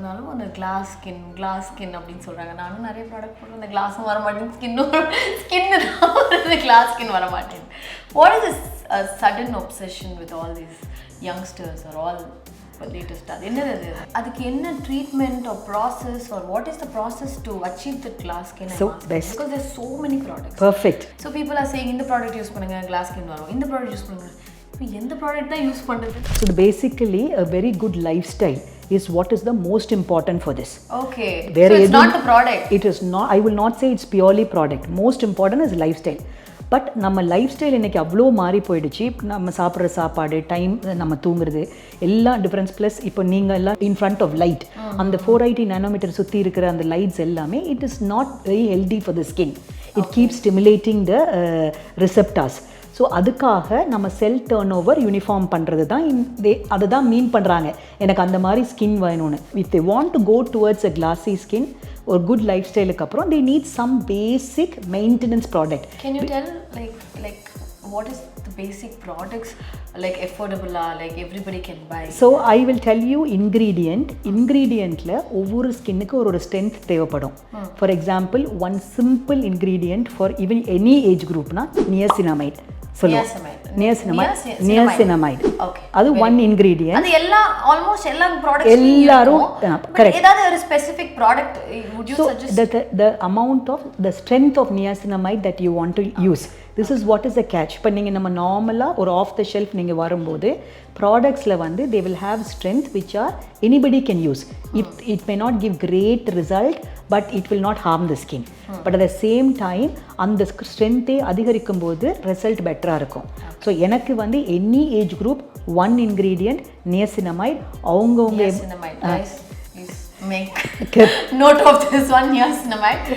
போடுறதுனாலும் அந்த class skin அப்படின்னு சொல்கிறாங்க. நானும் நிறைய ப்ராடக்ட் போடுறேன், அந்த கிளாஸும் வர மாட்டேங்குது, ஸ்கின்னு தான் வருது, கிளாஸ் ஸ்கின் வர மாட்டேங்குது. What is this sudden obsession with all these youngsters or all latest? அது என்னது அது? அதுக்கு என்ன treatment or process or what is the process to achieve the glass skin? So best. Because there's so many products. Perfect. So people are saying இந்த product use பண்ணுங்க glass skin வரும், இந்த product use பண்ணுங்க. இப்போ எந்த product தான் use பண்ணுறது? So basically a very good lifestyle is what is the most important for this. Okay. So it's not the product. It is not. I will not say it's purely product. Most important is lifestyle. But நம்ம life style இன்றைக்கி அவ்வளோ மாறி போயிடுச்சு. நம்ம சாப்பிட்ற சாப்பாடு, time, நம்ம தூங்குறது எல்லாம் டிஃப்ரென்ஸ். ப்ளஸ் இப்போ நீங்கள் எல்லாம் இன் ஃப்ரண்ட் ஆஃப் லைட், அந்த 480 நானோமீட்டர் சுற்றி இருக்கிற அந்த லைட்ஸ் எல்லாமே it is not very healthy for the skin. It keep stimulating the receptors. So அதுக்காக நம்ம செல் டேர்ன் ஓவர் யூனிஃபார்ம் பண்ணுறது தான் அதை தான் மீன் பண்ணுறாங்க. எனக்கு அந்த மாதிரி ஸ்கின் வேணும்னு. If they want to go towards a classy skin, ஒரு குட் லைஃப் ஸ்டைலுக்கு அப்புறம் they need some basic maintenance product. Can you tell like what is the basic products, like affordable, like everybody can buy? So I will tell you ingredientல ஒவ்வொரு ஸ்கின்னுக்கு ஒரு strength தேவைப்படும். For example, one simple ingredient for even any age group na niacinamide. Niacinamide. Okay. அது one ingredient. அது எல்லா almost எல்லா products எல்லாரும் correct. ஏதாவது ஒரு specific product would you suggest? So the amount of the strength of niacinamide that you want to use. This is what is the catch. இப்போ நீங்கள் நம்ம நார்மலாக ஒரு ஆஃப் த ஷெல்ஃப் நீங்கள் வரும்போது ப்ராடக்ட்ஸில் வந்து they will have strength which are anybody can use. It may not give great result, but it will not harm the skin. But at the same time அந்த ஸ்ட்ரென்த்தே அதிகரிக்கும் போது ரிசல்ட் பெட்டராக இருக்கும். So எனக்கு வந்து any age group one ingredient niacinamide. அவங்கவுங்க niacinamide, guys, please make note of this one, niacinamide.